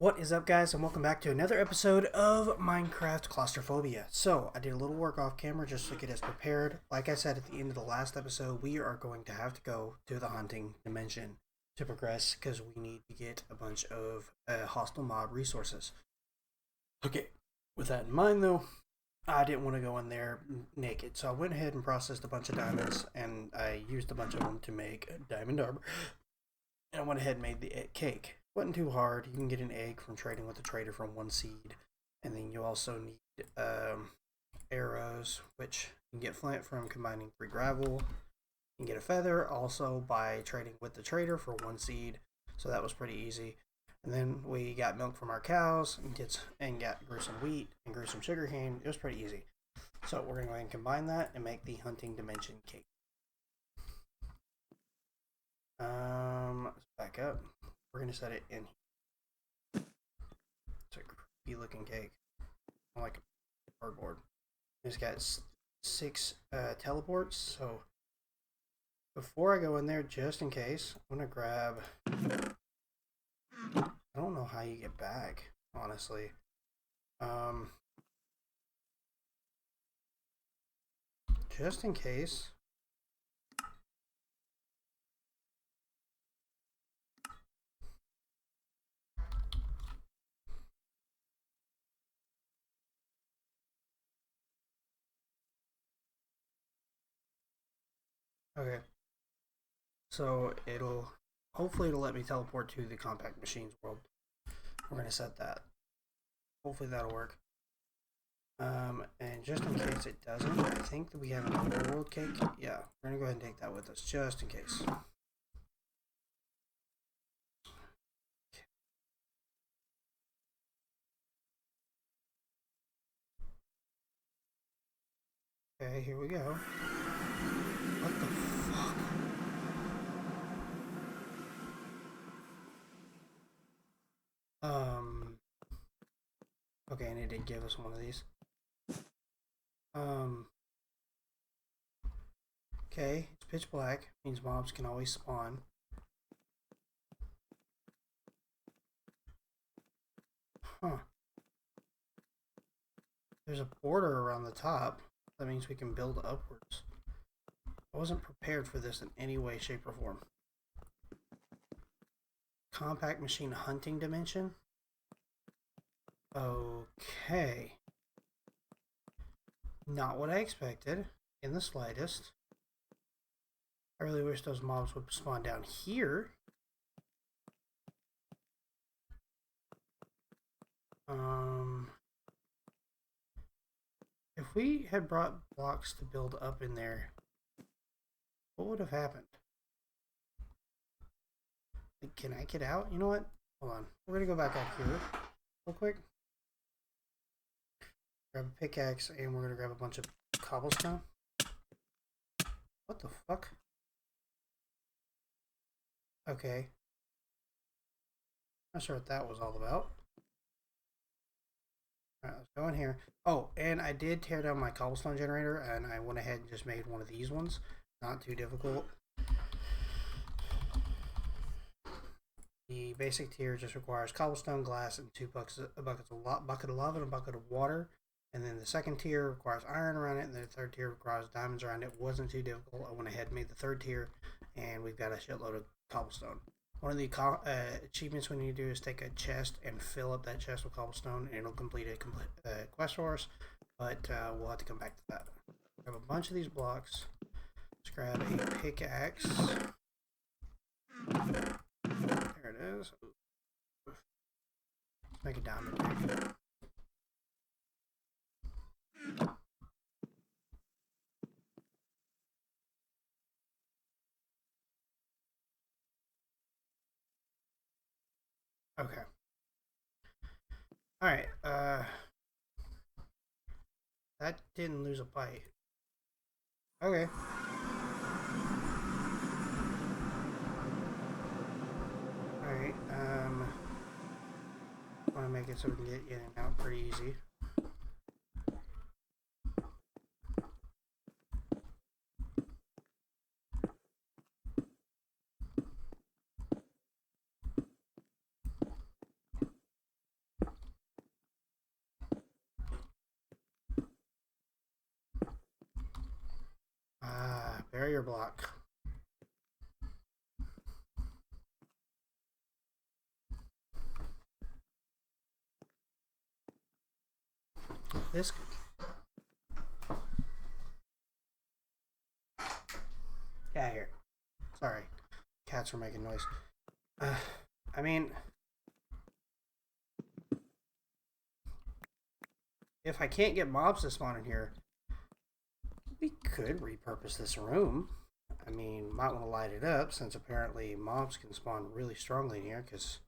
What is up, guys, and welcome back to another episode of Minecraft Claustrophobia. So, I did a little work off camera just to get us prepared. Like I said at the end of the last episode, we are going to have to go to the hunting dimension to progress because we need to get a bunch of hostile mob resources. Okay, with that in mind, though, I didn't want to go in there naked, so I went ahead and processed a bunch of diamonds, and I used a bunch of them to make diamond armor. And I went ahead and made the cake. Wasn't too hard. You can get an egg from trading with the trader from one seed, and then you also need arrows, which you can get flint from combining 3 gravel. You can get a feather also by trading with the trader for one seed, so that was pretty easy. And then we got milk from our cows grew some wheat and grew some sugarcane. It was pretty easy. So we're gonna go ahead and combine that and make the hunting dimension cake. Let's back up. We're gonna set it in. It's a creepy looking cake. I like a cardboard. It's got 6 teleports. So before I go in there, just in case, I'm gonna grab. I don't know how you get back, honestly. Um, just in case. Okay. So hopefully it'll let me teleport to the compact machines world. We're gonna set that. Hopefully that'll work. And just in case it doesn't, I think that we have an overworld cake. Yeah, we're gonna go ahead and take that with us, just in case. Okay, here we go. What the fuck? Okay, and it did give us one of these. Um, okay, it's pitch black, means mobs can always spawn. Huh. There's a border around the top. That means we can build upwards. I wasn't prepared for this in any way, shape, or form. Compact machine hunting dimension? Okay. Not what I expected in the slightest. I really wish those mobs would spawn down here. If we had brought blocks to build up in there, what would have happened? Like, can I get out? You know what? Hold on. We're gonna go back out here real quick. Grab a pickaxe and we're gonna grab a bunch of cobblestone. What the fuck? Okay. Not sure what that was all about. Alright, let's go in here. Oh, and I did tear down my cobblestone generator and I went ahead and just made one of these ones. Not too difficult. The basic tier just requires cobblestone, glass, and 2 buckets of bucket of lava and a bucket of water. And then the second tier requires iron around it, and the third tier requires diamonds around it. Wasn't too difficult. I went ahead and made the third tier, and we've got a shitload of cobblestone. One of the achievements we need to do is take a chest and fill up that chest with cobblestone, and it'll complete a quest for us. But we'll have to come back to that. Grab a bunch of these blocks. Let's grab a pickaxe. There it is. Let's make a diamond pick. Okay. Alright, that didn't lose a bite. Okay. Alright, I want to make it so we can get in and out pretty easy. barrier block. This. Get out of here. Sorry. Cats are making noise. I mean, if I can't get mobs to spawn in here, we could repurpose this room. I mean, might want to light it up since apparently mobs can spawn really strongly in here because...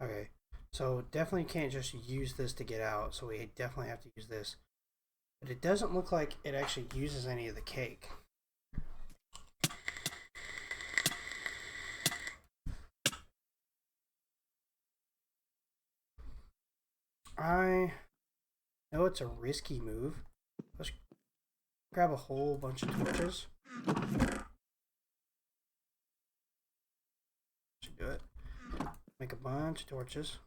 Okay, so definitely can't just use this to get out, so we definitely have to use this. But it doesn't look like it actually uses any of the cake. I know it's a risky move. Let's grab a whole bunch of torches. Should do it. Make a bunch of torches.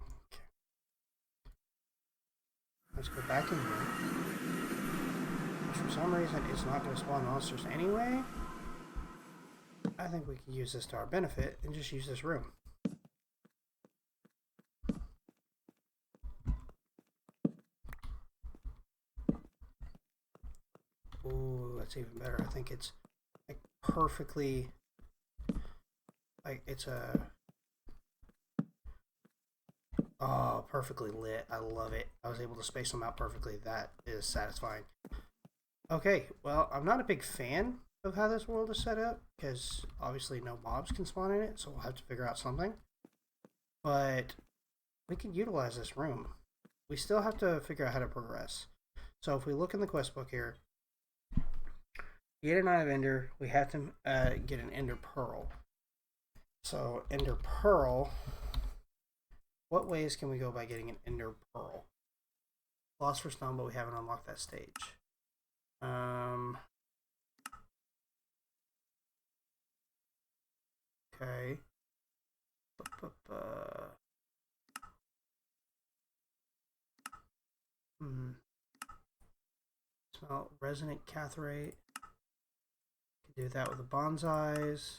Okay. Let's go back in here. For some reason, it's not going to spawn monsters anyway. I think we can use this to our benefit and just use this room. Ooh, that's even better. I think it's like perfectly, like it's a, oh, perfectly lit. I love it. I was able to space them out perfectly. That is satisfying. Okay, well, I'm not a big fan of how this world is set up because obviously no mobs can spawn in it, so we'll have to figure out something. But we can utilize this room. We still have to figure out how to progress. So if we look in the quest book here, get an Eye of Ender, we have to get an Ender Pearl. So Ender Pearl, what ways can we go by getting an Ender Pearl? Philosopher's Stone, but we haven't unlocked that stage. Okay. Smell resonant catharate. Can do that with the bonsais.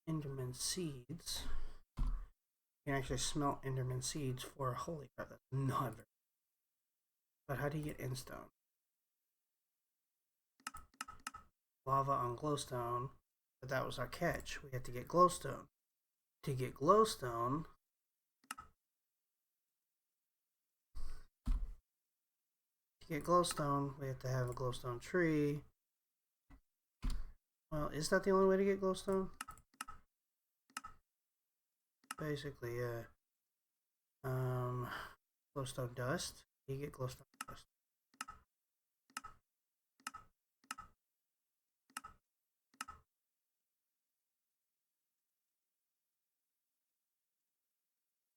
Enderman seeds. You can actually smelt Enderman seeds for holy crap. That's not very. But how do you get Endstone? Lava on glowstone. But that was our catch. We had to get glowstone. To get glowstone, we have to have a glowstone tree. Well, is that the only way to get glowstone? Basically, yeah. Glowstone dust. You get glowstone dust.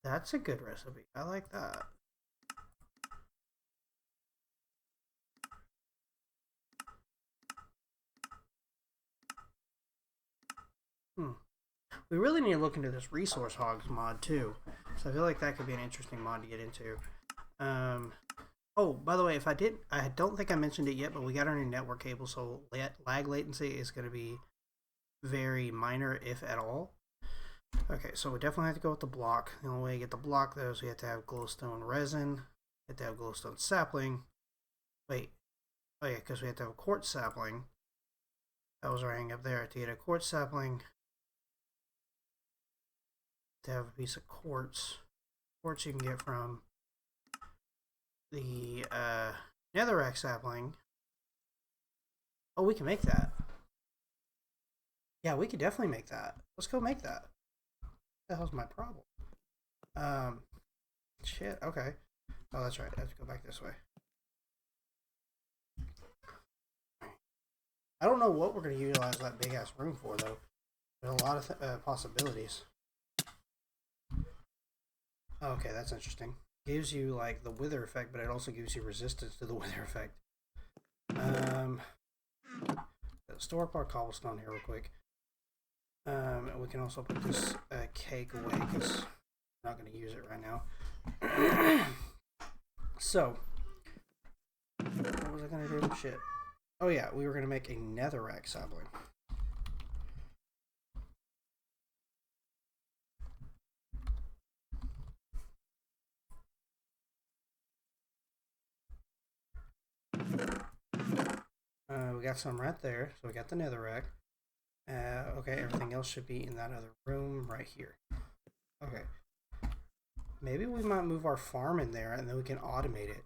That's a good recipe. I like that. We really need to look into this resource hogs mod too. So I feel like that could be an interesting mod to get into. Oh, by the way, I don't think I mentioned it yet, but we got our new network cable, so lag latency is going to be very minor, if at all. Okay, so we definitely have to go with the block. The only way to get the block, though, is we have to have glowstone resin. We have to have glowstone sapling. Wait. Oh, yeah, because we have to have a quartz sapling. That was our hang up there. To get a quartz sapling, to have a piece of quartz. Quartz you can get from the netherrack sapling. Oh, we can make that. Yeah, we could definitely make that. Let's go make that. What the hell's my problem? Shit, okay. Oh, that's right. I have to go back this way. I don't know what we're going to utilize that big ass room for though. There's a lot of possibilities. Okay, that's interesting. Gives you like the wither effect, but it also gives you resistance to the wither effect. Store up our cobblestone here real quick. And we can also put this cake away because I'm not going to use it right now. So, what was I going to do? Shit. Oh yeah, we were going to make a netherrack sapling. We got some right there, so we got the netherrack. Okay, everything else should be in that other room right here. Okay. Maybe we might move our farm in there and then we can automate it.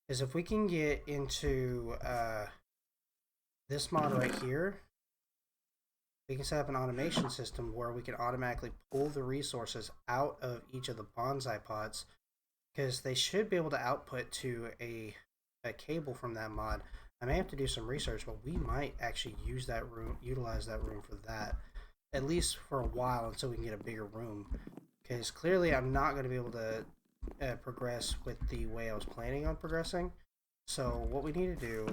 Because if we can get into this mod right here, we can set up an automation system where we can automatically pull the resources out of each of the bonsai pots, because they should be able to output to a cable from that mod. I may have to do some research, but we might actually use that room, utilize that room for that, at least for a while until we can get a bigger room. Because clearly I'm not going to be able to progress with the way I was planning on progressing. So what we need to do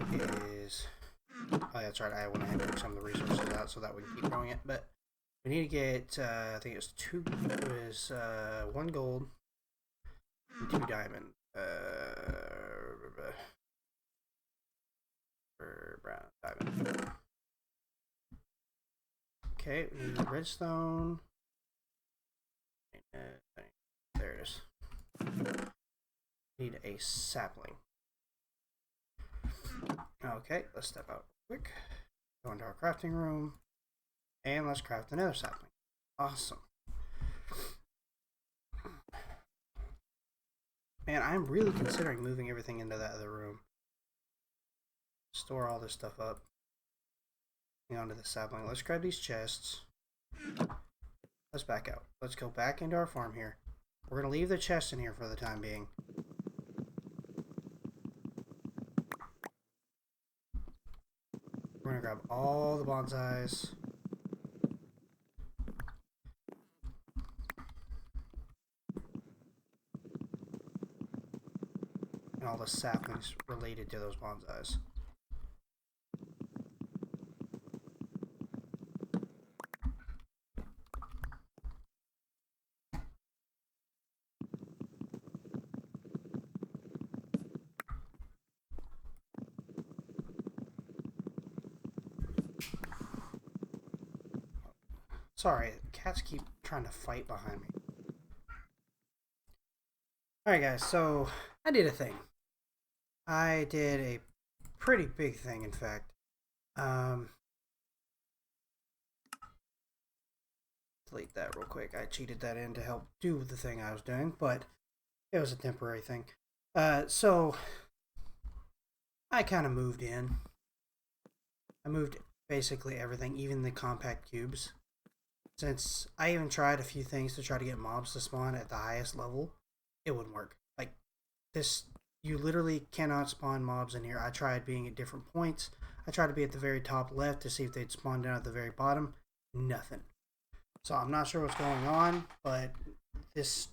is... Oh, that's right, I went ahead and took some of the resources out so that we can keep growing it. But we need to get, I think it was 1 gold and 2 diamond. Brown diamond. Okay, we need redstone. There it is. Need a sapling. Okay, let's step out quick. Go into our crafting room. And let's craft another sapling. Awesome. Man, I'm really considering moving everything into that other room. Store all this stuff up. Hang on to the sapling. Let's grab these chests. Let's back out. Let's go back into our farm here. We're going to leave the chest in here for the time being. We're going to grab all the bonsais. And all the saplings related to those bonsais. Sorry, cats keep trying to fight behind me. Alright guys, so I did a thing. I did a pretty big thing, in fact. Delete that real quick. I cheated that in to help do the thing I was doing, but it was a temporary thing. So I kind of moved in. I moved basically everything, even the compact cubes. Since I even tried a few things to try to get mobs to spawn at the highest level, it wouldn't work. Like, this, you literally cannot spawn mobs in here. I tried being at different points. I tried to be at the very top left to see if they'd spawn down at the very bottom. Nothing. So I'm not sure what's going on, but this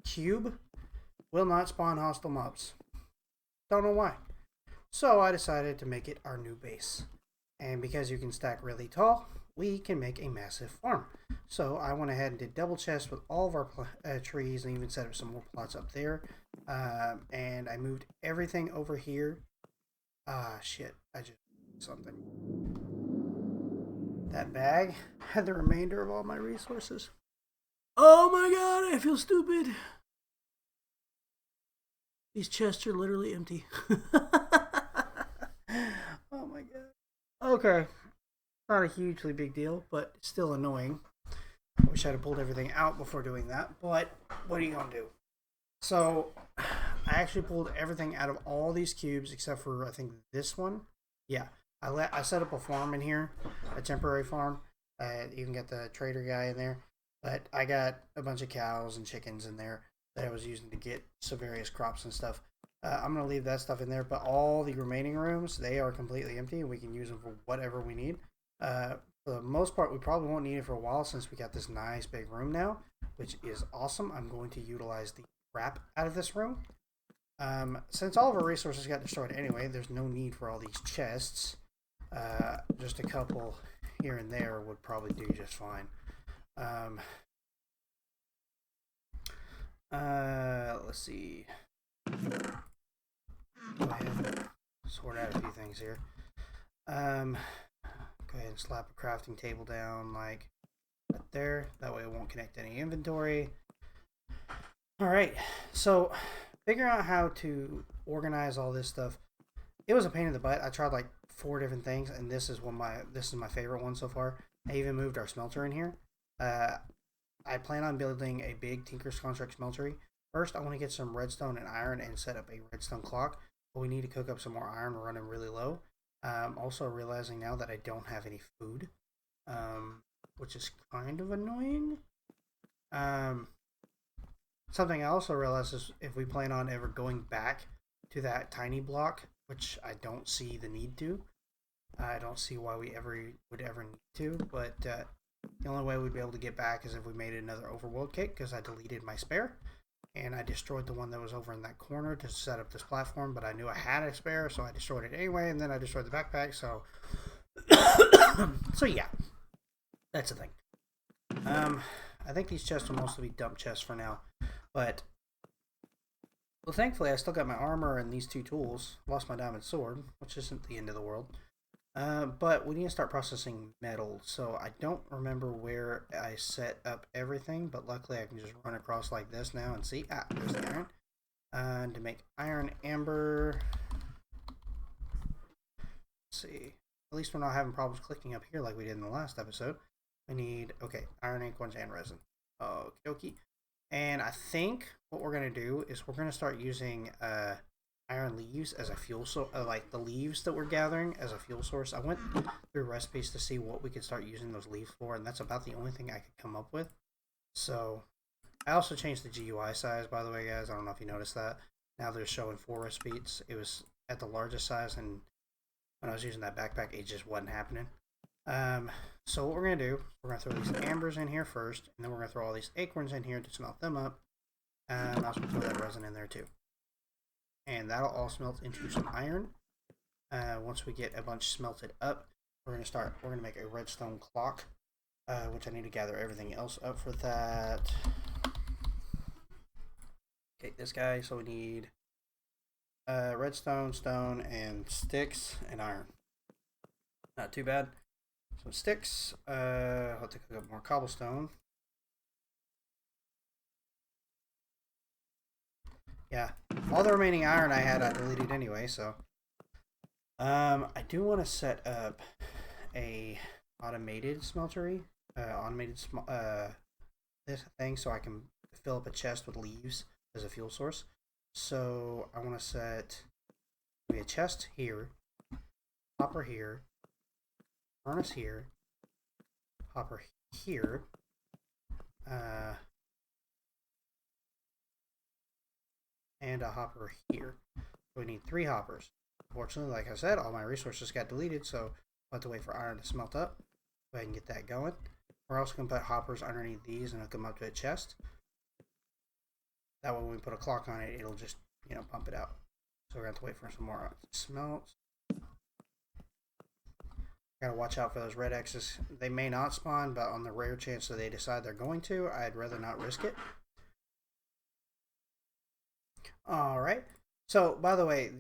cube will not spawn hostile mobs. Don't know why. So I decided to make it our new base. And because you can stack really tall, we can make a massive farm. So I went ahead and did double chests with all of our trees and even set up some more plots up there. And I moved everything over here. Shit, I just did something. That bag had the remainder of all my resources. Oh my god, I feel stupid. These chests are literally empty. Oh my god. Okay. Not a hugely big deal, but still annoying. I wish I'd have pulled everything out before doing that, but what are you gonna do? So, I actually pulled everything out of all these cubes except for, I think, this one. Yeah, I set up a farm in here, a temporary farm. You can get the trader guy in there, but I got a bunch of cows and chickens in there that I was using to get some various crops and stuff. I'm going to leave that stuff in there, but all the remaining rooms, they are completely empty, and we can use them for whatever we need. For the most part, we probably won't need it for a while since we got this nice big room now, which is awesome. I'm going to utilize the crap out of this room. Since all of our resources got destroyed anyway, there's no need for all these chests. Just a couple here and there would probably do just fine. Let's see. Go ahead and sort out a few things here. Go ahead and slap a crafting table down like right there. That way it won't connect to any inventory. Alright, so figuring out how to organize all this stuff, it was a pain in the butt. I tried like 4 different things, and this is my favorite one so far. I even moved our smelter in here. I plan on building a big Tinker's Construct smeltery. First, I want to get some redstone and iron and set up a redstone clock. But we need to cook up some more iron. We're running really low. Also realizing now that I don't have any food, which is kind of annoying. Something I also realized is if we plan on ever going back to that tiny block, which I don't see the need to. I don't see why we would ever need to, but the only way we'd be able to get back is if we made another overworld cake, because I deleted my spare. And I destroyed the one that was over in that corner to set up this platform, but I knew I had a spare, so I destroyed it anyway, and then I destroyed the backpack, so... so yeah, that's the thing. I think these chests will mostly be dump chests for now, but... Well, thankfully, I still got my armor and these 2 tools. Lost my diamond sword, which isn't the end of the world. But we need to start processing metal, so I don't remember where I set up everything, but luckily I can just run across like this now and see. Ah, there's the iron. To make iron amber. Let's see. At least we're not having problems clicking up here like we did in the last episode. We need, okay, iron acorns and resin. Okie dokie. And I think what we're going to do is we're going to start using iron leaves as a fuel source, like the leaves that we're gathering as a fuel source. I went through recipes to see what we could start using those leaves for, and that's about the only thing I could come up with. So I also changed the GUI size, by the way, guys. I don't know if you noticed that. Now they're showing 4 recipes. It was at the largest size, and when I was using that backpack, it just wasn't happening. So what we're going to do, we're going to throw these ambers in here first, and then we're going to throw all these acorns in here to smelt them up. And also throw that resin in there too. And that'll all smelt into some iron. Once we get a bunch smelted up, we're going to make a redstone clock, which I need to gather everything else up for that. Okay, this guy, so we need redstone, stone, and sticks, and iron. Not too bad. Some sticks, I'll have to cook up more cobblestone. Yeah, all the remaining iron I had I deleted anyway, so. I do want to set up a automated smeltery, this thing, so I can fill up a chest with leaves as a fuel source. So I want to set a chest here, hopper here, furnace here, hopper here, and a hopper here. So we need 3 hoppers. Unfortunately, like I said, all my resources got deleted, so I'll have to wait for iron to smelt up. Go ahead and get that going. We're also going to put hoppers underneath these and hook them up to a chest. That way when we put a clock on it, it'll just, pump it out. So we're going to have to wait for some more smelts. Gotta watch out for those red X's. They may not spawn, but on the rare chance that they decide they're going to, I'd rather not risk it. Alright. So, by the way,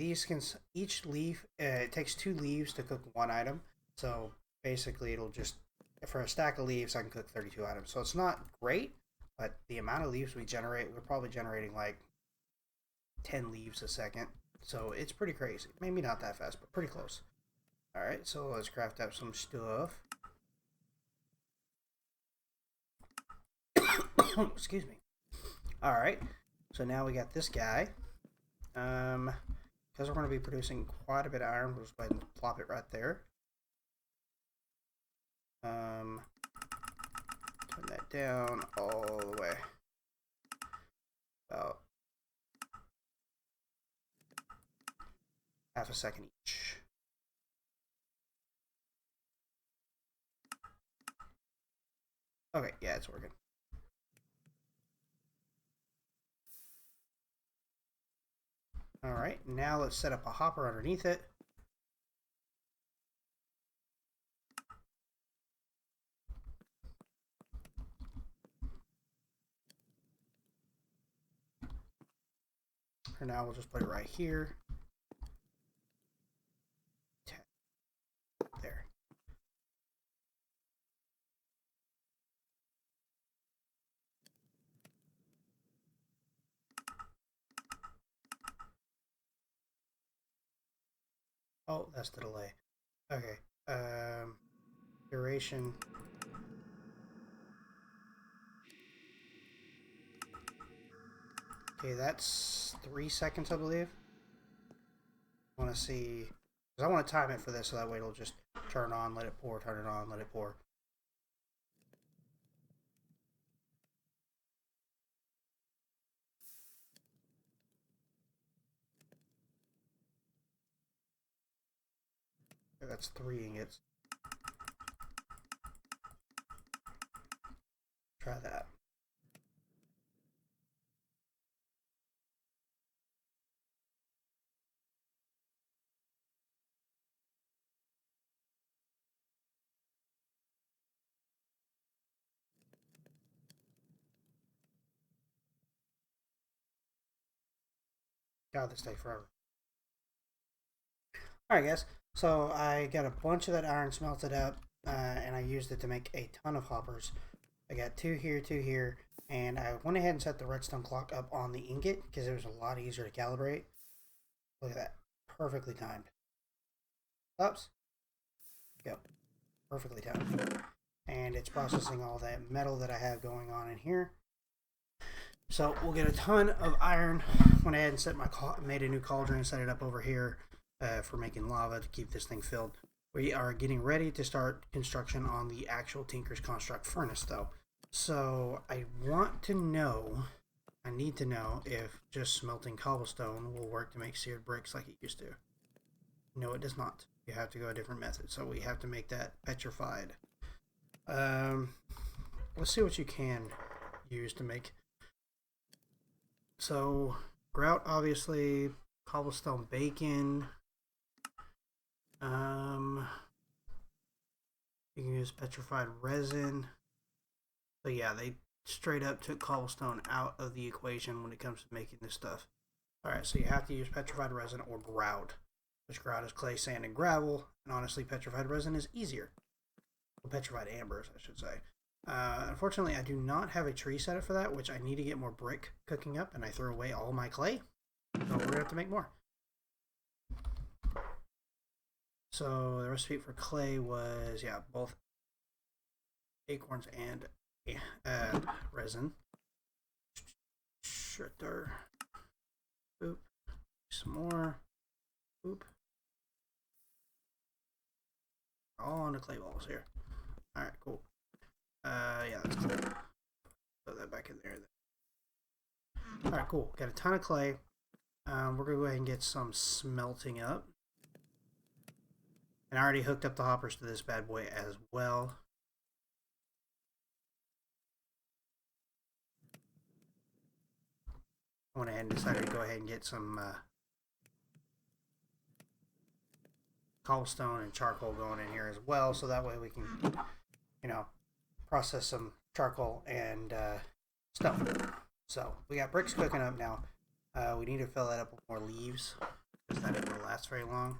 each leaf, it takes 2 leaves to cook 1 item. So, basically, it'll just, for a stack of leaves, I can cook 32 items. So, it's not great, but the amount of leaves we generate, we're probably generating like 10 leaves a second. So, it's pretty crazy. Maybe not that fast, but pretty close. Alright, so let's craft up some stuff. Excuse me. Alright, so now we got this guy. Because we're going to be producing quite a bit of iron, we'll just go ahead and plop it right there. Turn that down all the way. About half a second each. Okay, yeah, it's working. Alright, now let's set up a hopper underneath it. For now, we'll just put it right here. There. Oh, that's the delay. Okay. Duration. Okay, that's 3 seconds, I believe. I want to see, because I want to time it for this so that way it'll just turn on, let it pour, turn it on, let it pour. Okay, that's 3 ingots. Try that. God, this take forever. Alright, guys. So I got a bunch of that iron smelted up, and I used it to make a ton of hoppers. I got 2 here, and I went ahead and set the redstone clock up on the ingot because it was a lot easier to calibrate. Look at that. Perfectly timed. Oops. Go. Perfectly timed. And it's processing all that metal that I have going on in here. So we'll get a ton of iron. Went ahead and set made a new cauldron and set it up over here for making lava to keep this thing filled. We are getting ready to start construction on the actual Tinker's Construct furnace though. So I need to know if just smelting cobblestone will work to make seared bricks like it used to. No, it does not. You have to go a different method. So we have to make that petrified. Let's see what you can use to make. So grout, obviously, cobblestone bacon. You can use petrified resin. So yeah, they straight up took cobblestone out of the equation when it comes to making this stuff. Alright, so you have to use petrified resin or grout. Which grout is clay, sand, and gravel. And honestly, petrified resin is easier. Well, petrified ambers, I should say. Unfortunately, I do not have a tree setup for that, which I need to get more brick cooking up, and I threw away all my clay. So we're going to have to make more. So the recipe for clay was, yeah, both acorns and resin. Shredder. Boop. Some more. Boop. All on the clay balls here. Alright, cool. Yeah, that's clay. Put that back in there. Alright, cool. Got a ton of clay. We're going to go ahead and get some smelting up. And I already hooked up the hoppers to this bad boy as well. I went ahead and decided to go ahead and get some cobblestone and charcoal going in here as well, so that way we can, you know, process some charcoal and stuff. So we got bricks cooking up now. We need to fill that up with more leaves because that ain't gonna last very long.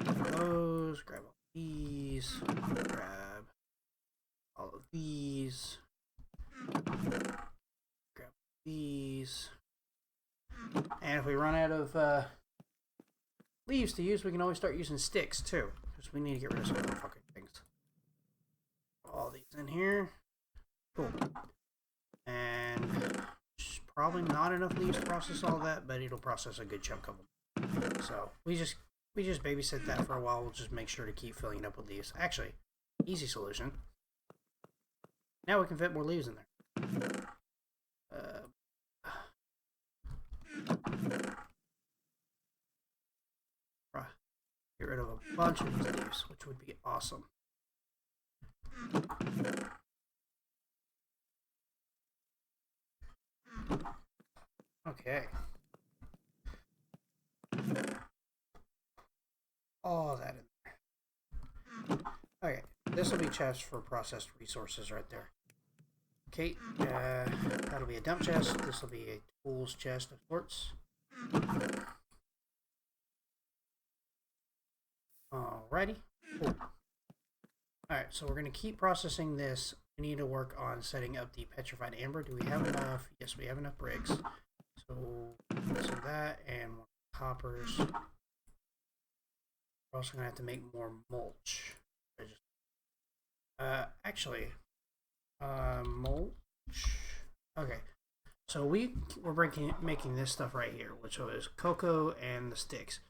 Those, grab all these, grab all of these, grab these, and if we run out of leaves to use, we can always start using sticks too, because we need to get rid of some more fucking things. All these in here, cool, and probably not enough leaves to process all that, but it'll process a good chunk of them. So we just babysit that for a while. We'll just make sure to keep filling it up with leaves. Actually, easy solution. Now we can fit more leaves in there. get rid of a bunch of these leaves, which would be awesome. Okay. All that in there. Okay, this will be chests for processed resources right there. Okay, that'll be a dump chest. This will be a tools chest of sorts. Alrighty, cool. Alright, so we're going to keep processing this. We need to work on setting up the petrified amber. Do we have enough? Yes, we have enough bricks. So that and more hoppers. We're also going to have to make more mulch. Actually, mulch. Okay, so we're making this stuff right here, which is cocoa and the sticks.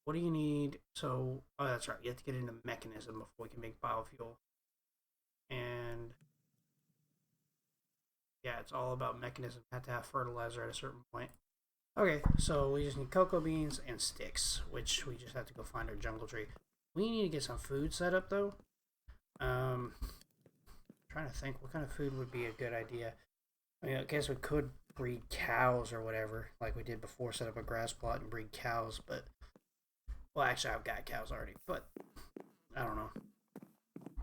What do you need? So, oh, that's right. You have to get into mechanism before we can make biofuel. And yeah, it's all about mechanism. You have to have fertilizer at a certain point. Okay, so we just need cocoa beans and sticks, which we just have to go find our jungle tree. We need to get some food set up though. Trying to think what kind of food would be a good idea. I mean, I guess we could breed cows or whatever, like we did before, set up a grass plot and breed cows, but well, actually I've got cows already, but I don't know.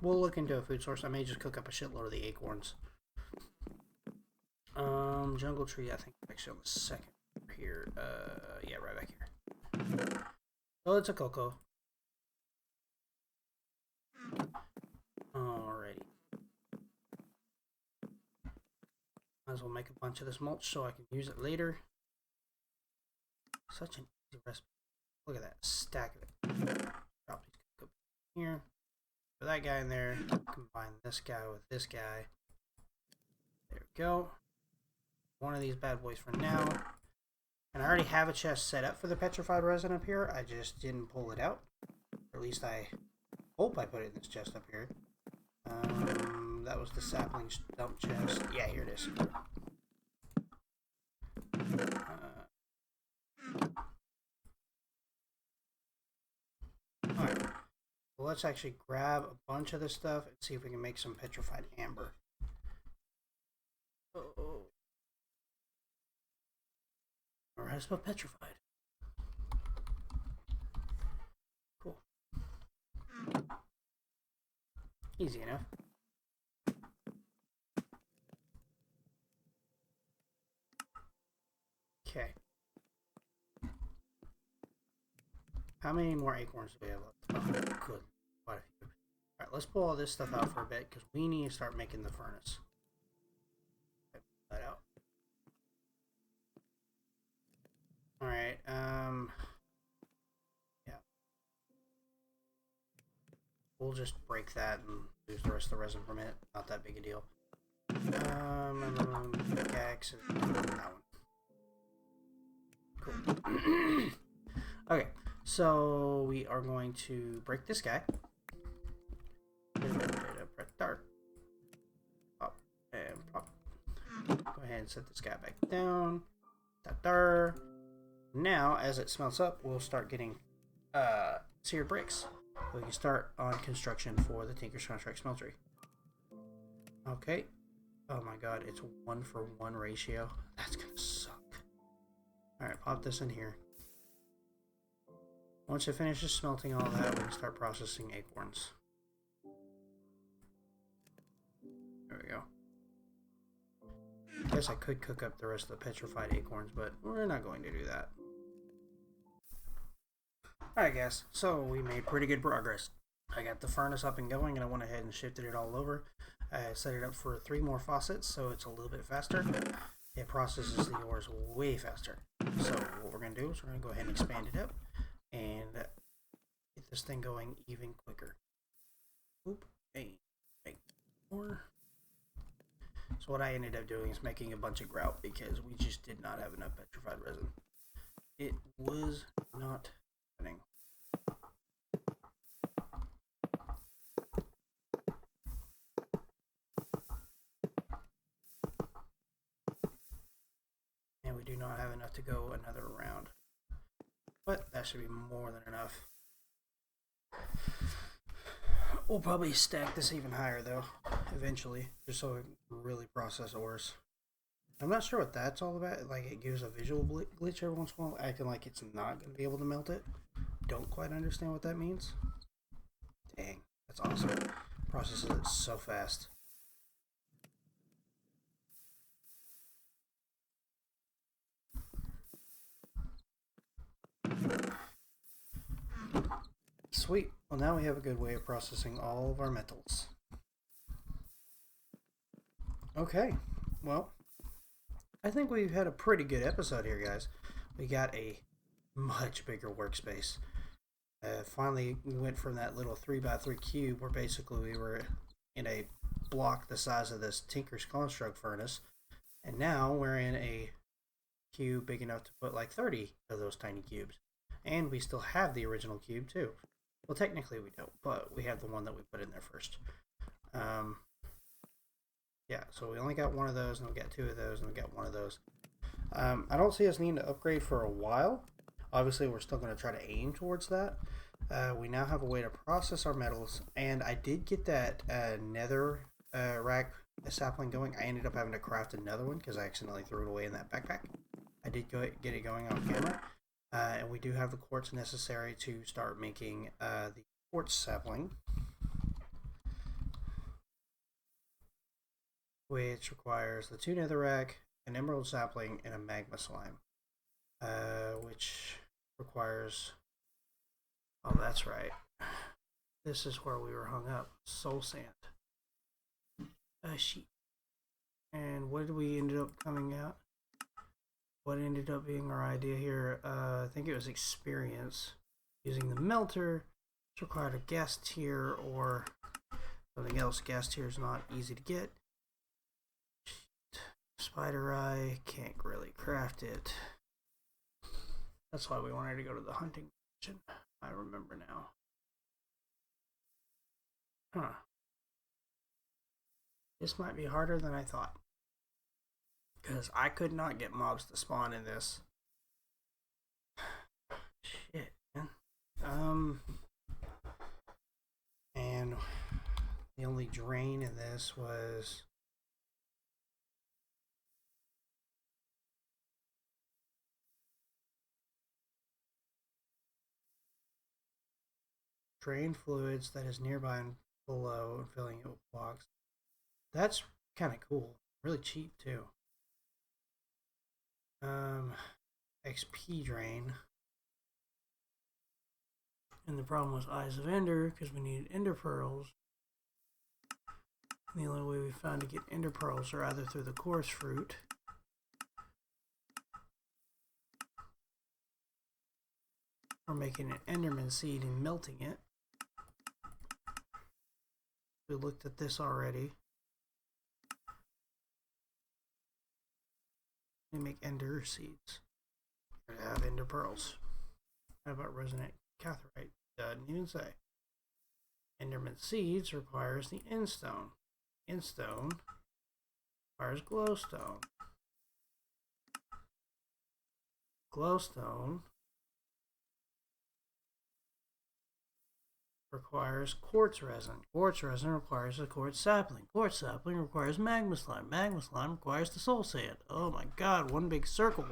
We'll look into a food source. I may just cook up a shitload of the acorns. Jungle tree, I think actually on the second here. Yeah, right back here. Oh, it's a cocoa. Alrighty. Might as well make a bunch of this mulch so I can use it later. Such an easy recipe. Look at that stack of it. Drop these cocoa here. Put that guy in there. Combine this guy with this guy. There we go. One of these bad boys for now. And I already have a chest set up for the petrified resin up here. I just didn't pull it out. Or at least I hope I put it in this chest up here. That was the sapling dump chest. Yeah, here it is. Alright. Well, let's actually grab a bunch of this stuff and see if we can make some petrified amber. Uh-oh. Alright, it's about petrified. Cool. Easy enough. Okay. How many more acorns do we have left? Oh, good. Quite a few. Alright, let's pull all this stuff out for a bit because we need to start making the furnace. Okay, pull that out. Alright, yeah. We'll just break that and lose the rest of the resin from it. Not that big a deal. Pickaxe and that one. Cool. Okay, so we are going to break this guy. Pop and pop. Go ahead and set this guy back down. Now, as it smelts up, we'll start getting seared bricks. We can start on construction for the Tinker's Contract Smeltery. Okay. Oh my god, it's 1-for-1 ratio. That's gonna suck. Alright, pop this in here. Once it finishes smelting all that, we can start processing acorns. There we go. I guess I could cook up the rest of the petrified acorns, but we're not going to do that. Alright guys, so we made pretty good progress. I got the furnace up and going and I went ahead and shifted it all over. I set it up for 3 more faucets so it's a little bit faster. It processes the ores way faster. So what we're going to do is we're going to go ahead and expand it up and get this thing going even quicker. Oop, hey, more. So what I ended up doing is making a bunch of grout because we just did not have enough petrified resin. It was not happening. And we do not have enough to go another round. But that should be more than enough. We'll probably stack this even higher though, eventually, just so we can really process ores. I'm not sure what that's all about. Like, it gives a visual glitch every once in a while, acting like it's not going to be able to melt it. Don't quite understand what that means. Dang, that's awesome. Processes it so fast. Sweet. Well, now we have a good way of processing all of our metals. Okay. Well, I think we've had a pretty good episode here, guys. We got a much bigger workspace. Finally, we went from that little 3x3 cube where basically we were in a block the size of this Tinker's Construct furnace, and now we're in a cube big enough to put like 30 of those tiny cubes. And we still have the original cube too. Well, technically we don't, but we have the one that we put in there first. Yeah, so we only got one of those, and we got two of those, and we got one of those. I don't see us needing to upgrade for a while. Obviously, we're still going to try to aim towards that. We now have a way to process our metals, and I did get that nether rack sapling going. I ended up having to craft another one because I accidentally threw it away in that backpack. I did get it going on camera, and we do have the quartz necessary to start making the quartz sapling, which requires the 2 netherrack, an emerald sapling, and a magma slime, which requires... Oh, that's right. This is where we were hung up. Soul sand. Sheep. And what did we end up coming out? What ended up being our idea here? I think it was experience. Using the melter, which required a gas tier or something else. Gas tier is not easy to get. Spider eye, can't really craft it. That's why we wanted to go to the hunting mission. I remember now. Huh. This might be harder than I thought. Because I could not get mobs to spawn in this. Shit, man. And the only drain in this was... drain fluids that is nearby and below and filling it with blocks. That's kind of cool. Really cheap too. XP drain. And the problem was Eyes of Ender because we needed Ender Pearls. And the only way we found to get Ender Pearls are either through the Chorus Fruit or making an Enderman seed and melting it. We looked at this already. We make ender seeds. We have ender pearls. How about resonant catherite? Doesn't even say. Enderman seeds requires the endstone. Endstone requires glowstone. Glowstone requires quartz resin. Quartz resin requires a quartz sapling. Quartz sapling requires magma slime. Magma slime requires the soul sand. Oh my god, one big circle.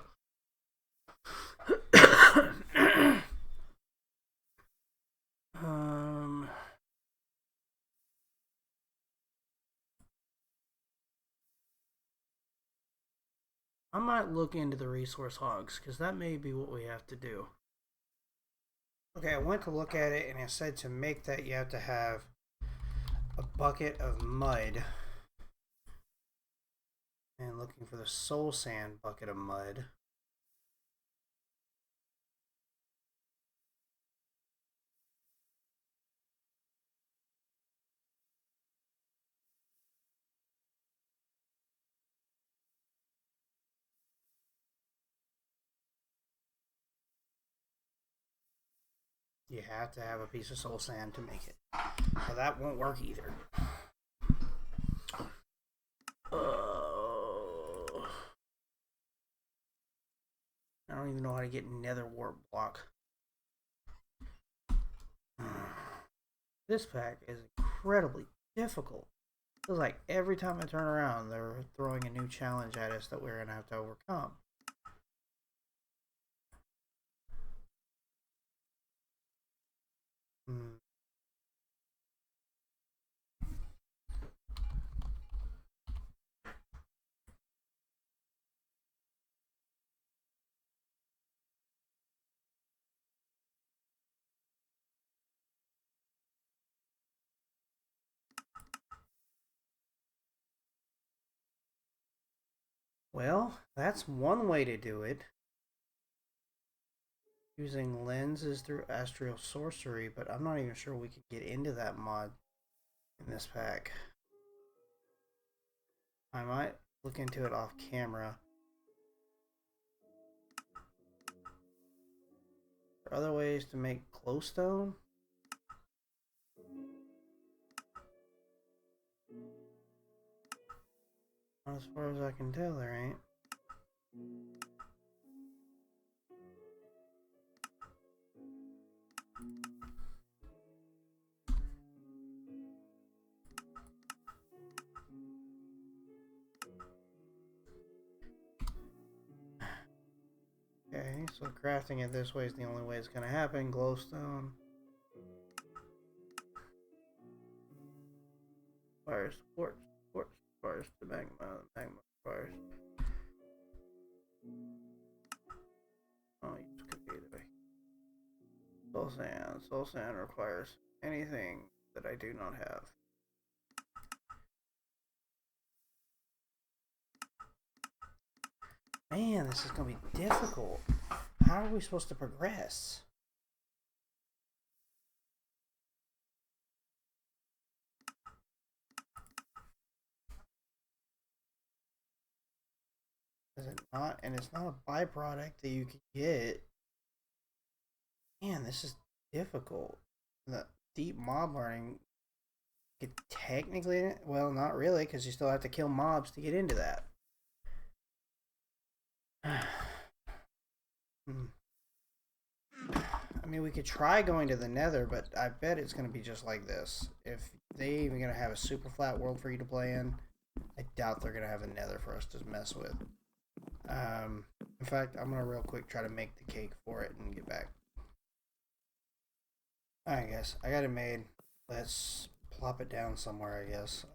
I might look into the resource hogs because that may be what we have to do. Okay, I went to look at it and it said to make that you have to have a bucket of mud. And looking for the soul sand bucket of mud. You have to have a piece of soul sand to make it. So that won't work either. I don't even know how to get nether wart block. This pack is incredibly difficult. It feels like every time I turn around, they're throwing a new challenge at us that we're going to have to overcome. Hmm. Well, that's one way to do it. Using lenses through astral sorcery, but I'm not even sure we could get into that mod in this pack. I might look into it off camera. Are there other ways to make glowstone? Not as far as I can tell, there ain't. Okay, so crafting it this way is the only way it's going to happen. Glowstone. Fires quartz. Quartz fires to magma. Magma fires. Oh, use could be either way. Soul sand. Soul sand requires anything that I do not have. Man, this is going to be difficult. How are we supposed to progress? Is it not? And it's not a byproduct that you can get. Man, this is difficult. The deep mob learning could technically, well, not really, because you still have to kill mobs to get into that. I mean, we could try going to the Nether, but I bet it's going to be just like this. If they even going to have a super flat world for you to play in, I doubt they're going to have a Nether for us to mess with. In fact, I'm going to real quick try to make the cake for it and get back. I guess I got it made. Let's plop it down somewhere, I guess.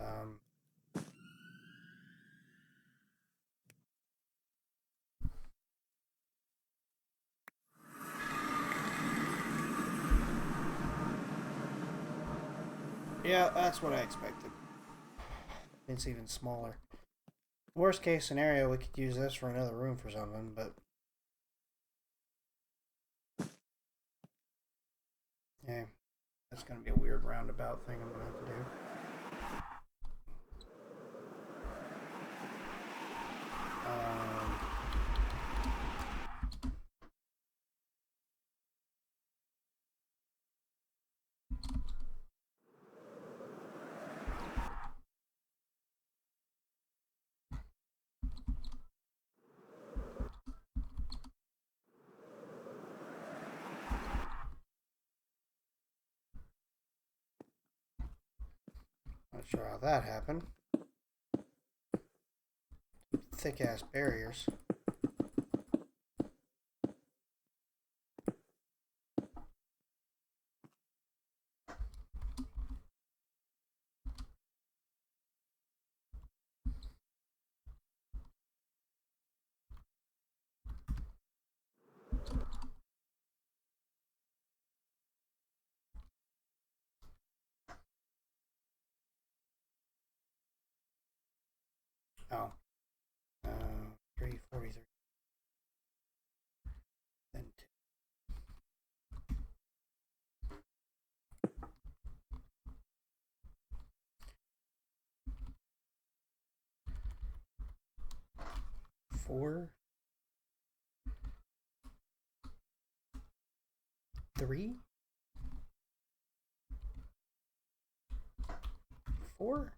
Yeah, that's what I expected. It's even smaller. Worst case scenario, we could use this for another room for something, but yeah, that's going to be a weird roundabout thing I'm going to have to do. Not sure how that happened. Thick ass barriers. Oh. 343. Then 2. 4. 3. 4.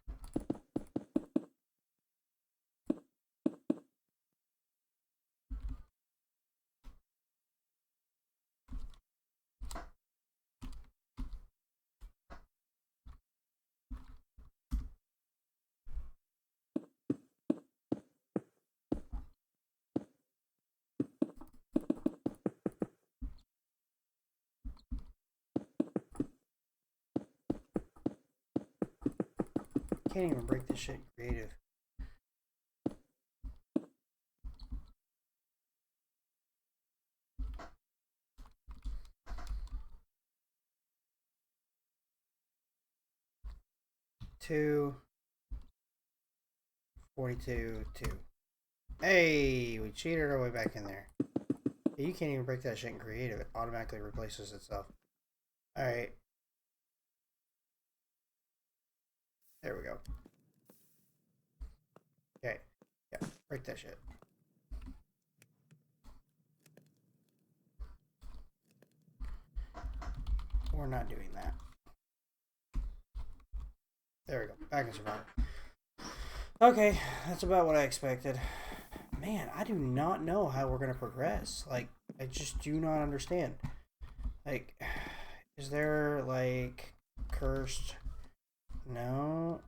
can't even break this shit creative. Two. 42, 2. Hey, we cheated our way back in there. You can't even break that shit in creative. It automatically replaces itself. Alright. There we go. Okay. Yeah, break that shit. We're not doing that. There we go. Back in survival. Okay, that's about what I expected. Man, I do not know how we're gonna progress. Like, I just do not understand. Like, is there like cursed? No.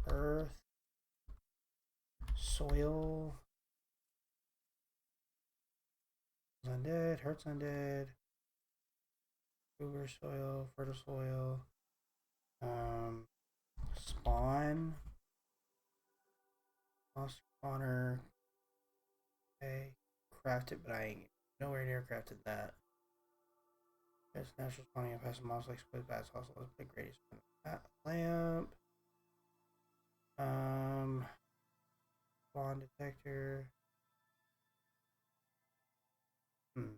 Earth, soil, undead, hurts undead, uber soil, fertile soil, spawn, lost spawner. Okay, craft it, but I ain't nowhere near crafted that. There's natural spawning and passive monsters like split bats, also big greatest lamp. Spawn detector. Hmm.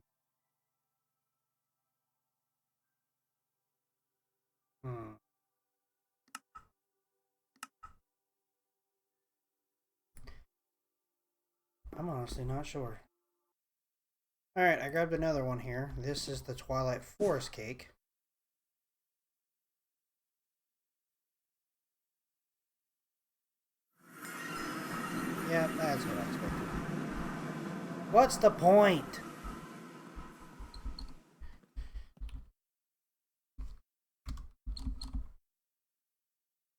I'm honestly not sure. Alright, I grabbed another one here. This is the Twilight Forest cake. Yep, that's what I expected. What's the point?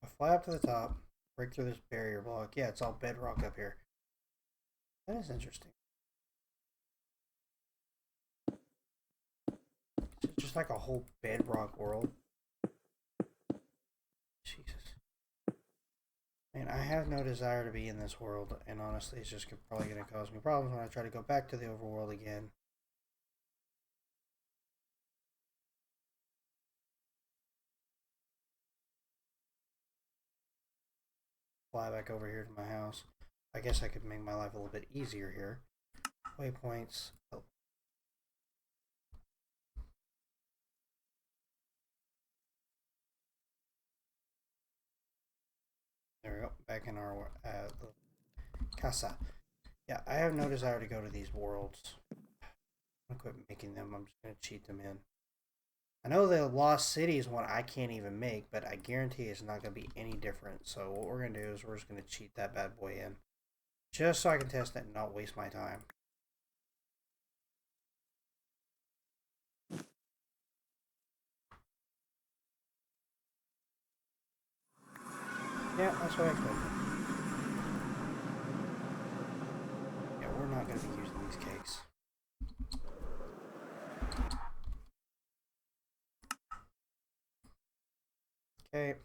I fly up to the top, break through this barrier block. Yeah, it's all bedrock up here. That is interesting. It's just like a whole bedrock world. Jesus. Man, I have no desire to be in this world, and honestly, it's just probably going to cause me problems when I try to go back to the overworld again. Fly back over here to my house. I guess I could make my life a little bit easier here. Waypoints. Oh. There we go. Back in our casa. Yeah, I have no desire to go to these worlds. I'm gonna quit making them. I'm just gonna cheat them in. I know the Lost City is one I can't even make, but I guarantee it's not gonna be any different. So what we're gonna do is we're just gonna cheat that bad boy in, just so I can test it and not waste my time. Yeah, that's what I expected. Yeah, we're not gonna be using these cakes. Okay.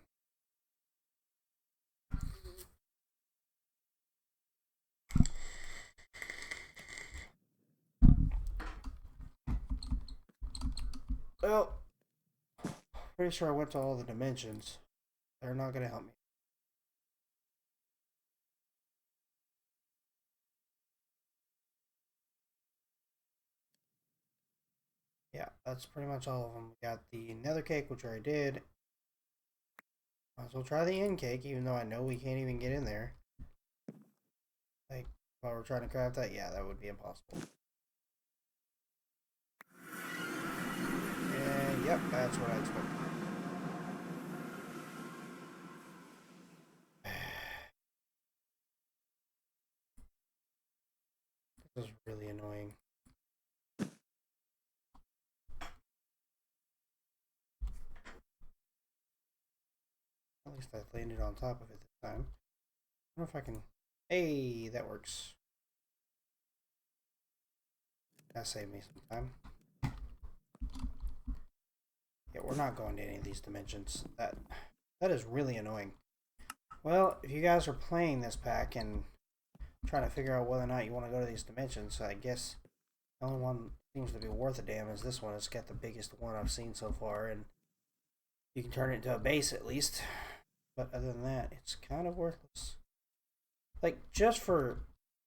Well, pretty sure I went to all the dimensions. They're not gonna help me. Yeah, that's pretty much all of them. We got the nether cake, which I already did. Might as well try the end cake, even though I know we can't even get in there. Like, while we're trying to craft that, yeah, that would be impossible. And, yep, that's what I expected. This is really annoying. At least I landed on top of it this time. I don't know if I can... Hey, that works. That saved me some time. Yeah, we're not going to any of these dimensions. That That is really annoying. Well, if you guys are playing this pack and trying to figure out whether or not you want to go to these dimensions, I guess the only one seems to be worth a damn is this one. It's got the biggest one I've seen so far, and you can turn it into a base at least. But other than that, it's kind of worthless. Like, just for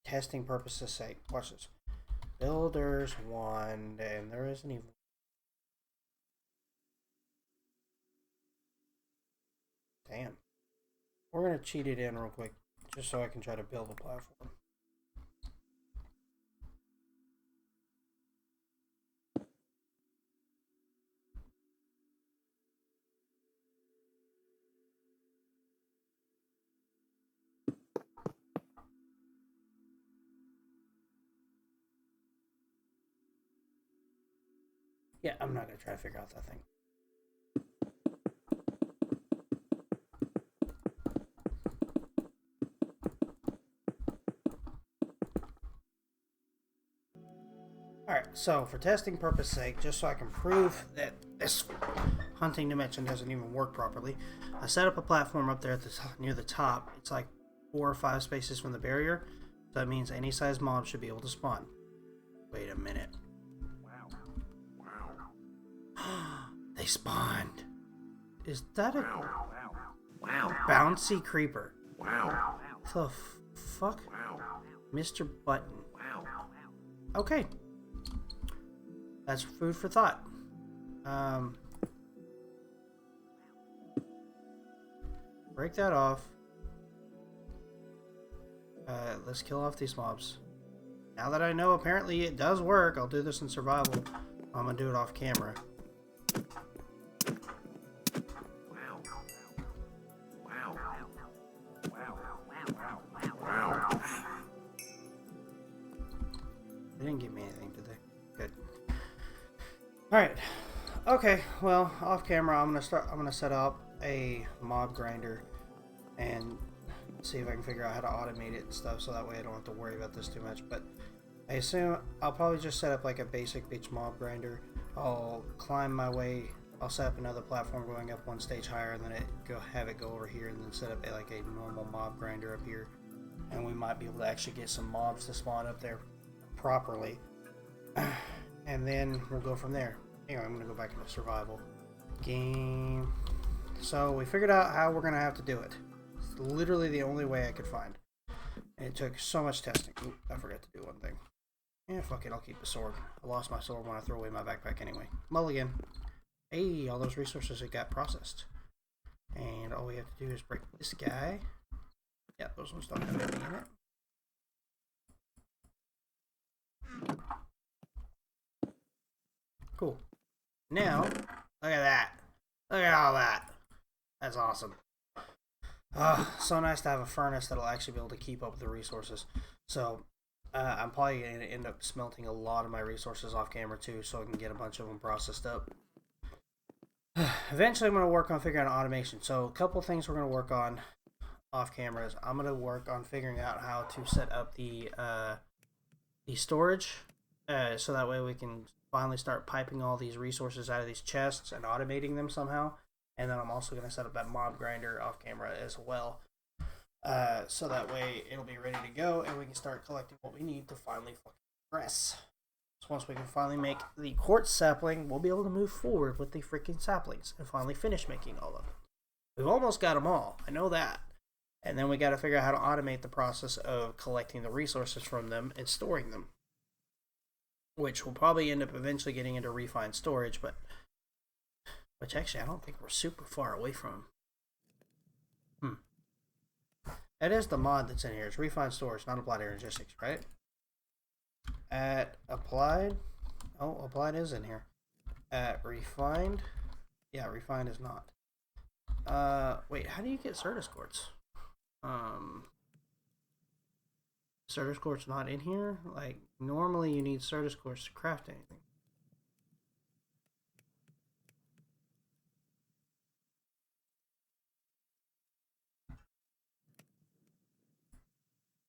testing purposes' sake. Watch this. Builders 1, and there isn't even... Damn. We're going to cheat it in real quick, just so I can try to build a platform. Yeah, I'm not going to try to figure out that thing. Alright, so for testing purpose sake, just so I can prove that this hunting dimension doesn't even work properly, I set up a platform up there at the near the top. It's like 4 or 5 spaces from the barrier, so that means any size mob should be able to spawn. Wait a minute. They spawned. Is that a bouncy creeper? The fuck? Mr. Button. Okay. That's food for thought. Break that off. Let's kill off these mobs. Now that I know apparently it does work, I'll do this in survival. I'm gonna do it off camera. They didn't give me anything, did they? Good. Alright. Okay, well, off camera I'm gonna set up a mob grinder and see if I can figure out how to automate it and stuff, so that way I don't have to worry about this too much. But I assume I'll probably just set up like a basic bitch mob grinder. I'll climb my way, I'll set up another platform going up 1 stage higher, and then have it go over here, and then set up like a normal mob grinder up here, and we might be able to actually get some mobs to spawn up there properly, and then we'll go from there. Anyway, I'm gonna go back into survival game. So we figured out how we're gonna have to do it. It's literally the only way I could find, and it took so much testing. Ooh, I forgot to do one thing. Yeah, fuck it, I'll keep the sword. I lost my sword when I threw away my backpack anyway. Mulligan. Hey, all those resources that got processed, and all we have to do is break this guy. Yeah, those ones don't have anything in it. Cool. Now, look at that. Look at all that. That's awesome. So nice to have a furnace that'll actually be able to keep up with the resources. So, I'm probably going to end up smelting a lot of my resources off camera too, so I can get a bunch of them processed up. Eventually, I'm going to work on figuring out automation. So, a couple things we're going to work on off camera is I'm going to work on figuring out how to set up the storage, so that way we can finally start piping all these resources out of these chests and automating them somehow. And then I'm also going to set up that mob grinder off camera as well, so that way it'll be ready to go and we can start collecting what we need to finally fucking progress. So once we can finally make the quartz sapling, we'll be able to move forward with the freaking saplings and finally finish making all of them. We've almost got them all, I know that. And then we got to figure out how to automate the process of collecting the resources from them and storing them, which will probably end up eventually getting into refined storage, but which actually I don't think we're super far away from. That is the mod that's in here. It's refined storage, not applied energistics, right? At applied, oh, applied is in here. At refined, yeah, refined is not. Wait, how do you get Certus quartz? Certus quartz not in here? Like, normally you need Certus quartz to craft anything.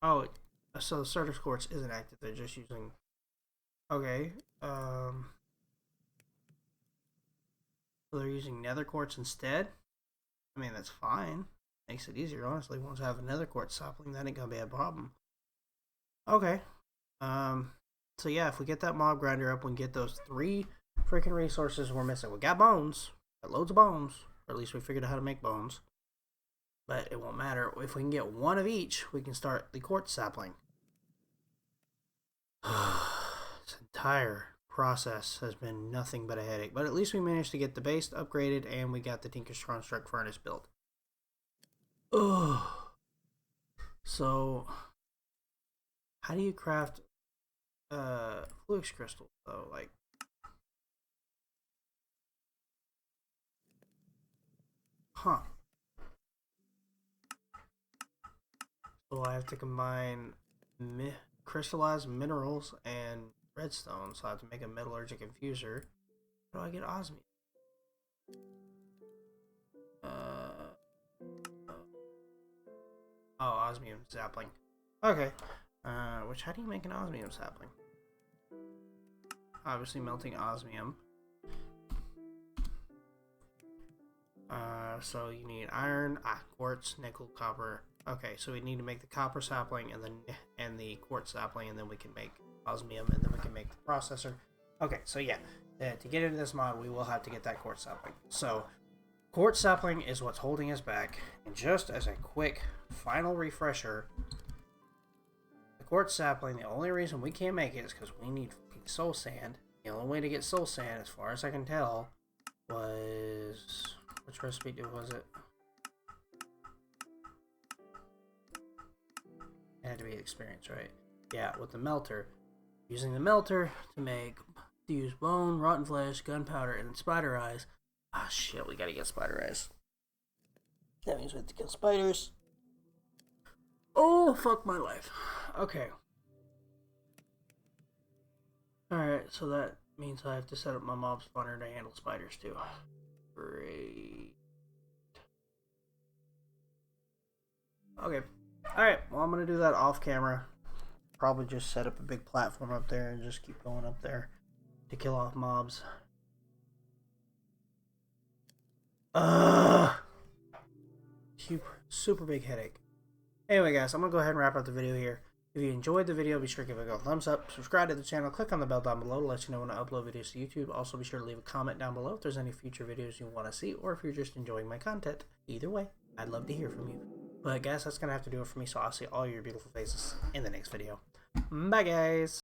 Oh, so the Certus quartz isn't active, they're just using... Okay, so they're using nether quartz instead? I mean, that's fine. Makes it easier, honestly. Once I have another quartz sapling, that ain't gonna be a problem. Okay. So yeah, if we get that mob grinder up, we can get those 3 freaking resources we're missing. We got bones. Got loads of bones. Or at least we figured out how to make bones. But it won't matter. If we can get 1 of each, we can start the quartz sapling. This entire process has been nothing but a headache. But at least we managed to get the base upgraded and we got the Tinker's Construct Furnace built. Ugh. So, how do you craft flux crystals though? Like, huh? So I have to combine crystallized minerals and redstone. So I have to make a metallurgic infuser. How do I get osmium? Oh, osmium sapling. Okay. How do you make an osmium sapling? Obviously melting osmium. So you need iron, quartz, nickel, copper. Okay, so we need to make the copper sapling and the quartz sapling, and then we can make osmium, and then we can make the processor. Okay, so yeah, to get into this mod, we will have to get that quartz sapling. So quartz sapling is what's holding us back. And just as a quick final refresher, the quartz sapling, the only reason we can't make it is because we need soul sand. The only way to get soul sand, as far as I can tell, was... Which recipe was it? It had to be experience, right? Yeah, with the melter. Using the melter to use bone, rotten flesh, gunpowder, and spider eyes. Ah, shit, we gotta get spider eyes. That means we have to kill spiders. Oh, fuck my life. Okay. Alright, so that means I have to set up my mob spawner to handle spiders too. Great. Okay. Alright, well, I'm going to do that off camera. Probably just set up a big platform up there and just keep going up there to kill off mobs. Super big headache. Anyway, guys, I'm going to go ahead and wrap up the video here. If you enjoyed the video, be sure to give it a thumbs up, subscribe to the channel, click on the bell down below to let you know when I upload videos to YouTube. Also, be sure to leave a comment down below if there's any future videos you want to see, or if you're just enjoying my content. Either way, I'd love to hear from you. But guys, that's going to have to do it for me, so I'll see all your beautiful faces in the next video. Bye, guys!